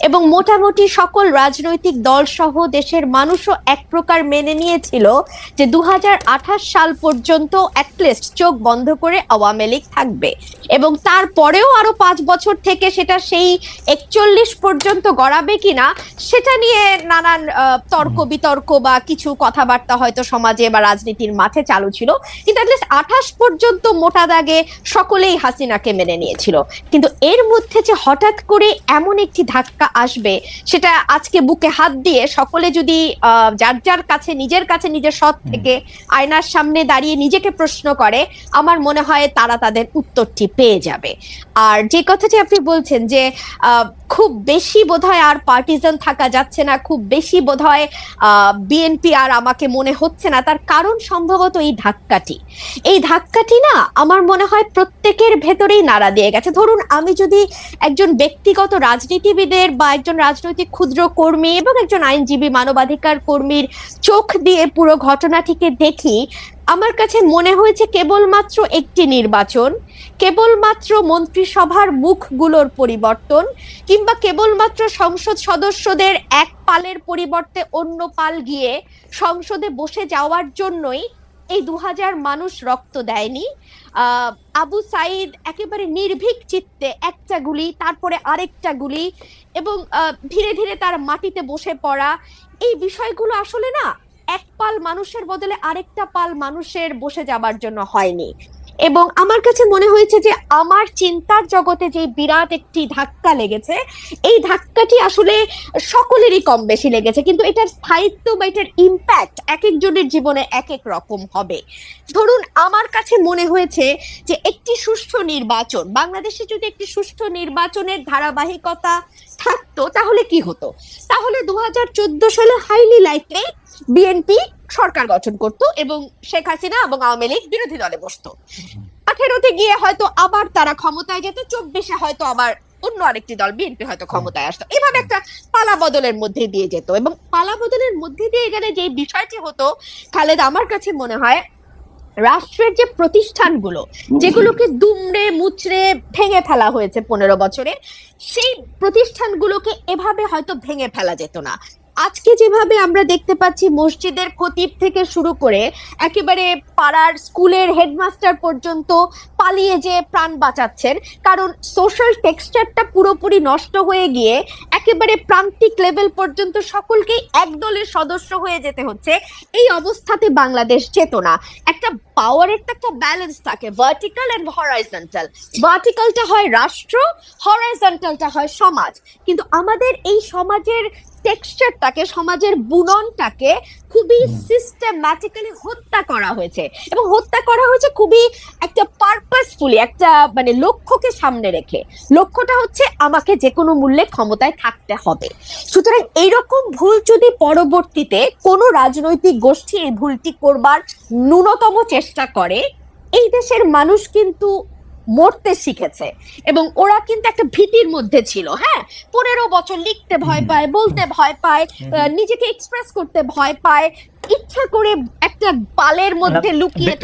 এবং মোটামুটি সকল রাজনৈতিক দল সহ দেশের মানুষও এক প্রকার মেনে নিয়েছিল যে 2028 সাল পর্যন্ত অ্যাটলিস্ট চোখ বন্ধ করে আওয়ামী লীগ থাকবে, এবং তারপরেও আরো 5 বছর থেকে সেটা সেই 41 পর্যন্ত গড়াবে কিনা সেটা নিয়ে নানান তর্ক বিতর্ক বা কিছু কথাবার্তা হয়তো সমাজে বা রাজনীতির মাঠে চালু ছিল। কিন্তু অ্যাটলিস্ট 28 পর্যন্ত মোটা দাগে সকলেই হাসিনাকে মেনে নিয়েছিল। কিন্তু এর মধ্যে যে হঠাৎ করে এমন একটি ধাক্কা আসবে, সেটা আজকে বুকে হাত দিয়ে সকলে যদি যার যার কাছে নিজের সৎ থেকে আয়নার সামনে দাঁড়িয়ে নিজেকে প্রশ্ন করে, আমার মনে হয় তারা তাদের উত্তরটি পেয়ে যাবে। আর যে কথাটি আপনি বলছেন যে খুব বেশি বোধহয় আর পার্টিজান থাকা যাচ্ছে না, খুব বেশি বোধহয় বিএনপি আর আমাকে মনে হচ্ছে না, তার কারণ সম্ভবত এই ধাক্কাটি না আমার মনে হয় প্রত্যেকের ভেতরেই নাড়া দিয়ে গেছে। ধরুন আমি যদি একজন ব্যক্তিগত রাজনীতিবিদের বা একজন রাজনৈতিক ক্ষুদ্র কর্মী এবং একজন আইনজীবী মানবাধিকার কর্মীর চোখ দিয়ে পুরো ঘটনাটিকে দেখি, আমার কাছে মনে হয়েছে কেবলমাত্র একটি নির্বাচন, কেবলমাত্র মন্ত্রিসভার মুখগুলোর পরিবর্তন, কিংবা কেবলমাত্র সংসদ সদস্যদের এক পালের পরিবর্তে অন্য পাল গিয়ে সংসদে বসে যাওয়ার জন্যই এই 2000 মানুষ রক্ত দেয়নি। আবু সাইদ একেবারে নির্ভীক চিত্তে একটা গুলি, তারপরে আরেকটা গুলি, এবং ধীরে ধীরে তার মাটিতে বসে পড়া, এই বিষয়গুলো আসলে না এক পাল মানুষের বদলে আরেকটা পাল মানুষের বসে যাবার জন্য হয়নি। এবং আমার কাছে মনে হয়েছে যে আমার চিন্তার জগতে যে বিরাট একটি ধাক্কা লেগেছে, এই ধাক্কাটি আসলে সকলেরই কম বেশি লেগেছে, কিন্তু এটার স্থায়িত্ব বা এটার ইম্প্যাক্ট এক একজনের জীবনে এক এক রকম হবে। ধরুন আমার কাছে মনে হয়েছে যে একটি সুষ্ঠু নির্বাচন, বাংলাদেশে যদি একটি সুষ্ঠু নির্বাচনের ধারাবাহিকতা থাকতো তাহলে কি হতো? তাহলে 2014 সালে হাইলি লাইকলি বিএনপি সরকার গঠন করত এবং শেখ হাসিনা এবং আওয়ামী লীগ বিরোধী দলে বসতো। 18তে গিয়ে হয়তো আবার তারা ক্ষমতায় যেত, 24-এ হয়তো আবার অন্য আরেকটি দল বিএনপি হয়তো ক্ষমতায় আসতো। এভাবে একটা পালা বদলের মধ্যে দিয়ে যেত, এবং পালা বদলের মধ্যে দিয়ে গেলে যে বিষয়টি হতো খালেদ, আমার কাছে মনে হয় রাষ্ট্রের যে প্রতিষ্ঠানগুলো যেগুলোকে দুমড়ে মুচড়ে ভেঙে ফেলা হয়েছে 15 বছরে, সেই প্রতিষ্ঠানগুলোকে এভাবে হয়তো ভেঙে ফেলা যেত না। আজকে যেভাবে আমরা দেখতে পাচ্ছি মসজিদের খতিব থেকে শুরু করে একেবারে পাড়ার স্কুলের হেডমাস্টার পর্যন্ত পালিয়ে যে প্রাণ বাঁচাচ্ছেন, কারণ সোশ্যাল টেক্সচারটা পুরোপুরি নষ্ট হয়ে গিয়ে একেবারে প্রান্তিক লেভেল পর্যন্ত সকলকেই এক দলের সদস্য হয়ে যেতে হচ্ছে। এই অবস্থাতে বাংলাদেশ যেত না। একটা পাওয়ারের তো একটা ব্যালেন্স থাকে, ভার্টিক্যাল এন্ড হরাইজন্টাল। ভার্টিক্যালটা হয় রাষ্ট্র, হরাইজন্টালটা হয় সমাজ। কিন্তু আমাদের এই সমাজের টেক্সচারটাকে, সমাজের বুননটাকে খুবই সিস্টেম্যাটিক্যালি হত্যা করা হয়েছে, এবং হত্যা করা হয়েছে খুবই একটা পারপাসফুলি, একটা মানে লক্ষ্যকে সামনে রেখে। লক্ষ্যটা হচ্ছে আমাকে যে কোনো মূল্যে ক্ষমতায় থাকতে হবে। সুতরাং এইরকম ভুল যদি পরবর্তীতে কোনো রাজনৈতিক গোষ্ঠী এই ভুলটি করবার ন্যূনতম চেষ্টা করে, এই দেশের মানুষ কিন্তু মরতে শিখেছে, এবং ওরা কিন্তু একটা ভীতির মধ্যে ছিল। হ্যাঁ, 15 বছর লিখতে ভয় পায়, বলতে ভয় পায়, নিজেকে এক্সপ্রেস করতে ভয় পায়, ইচ্ছা করে একটা পালের মধ্যে লুকিয়ে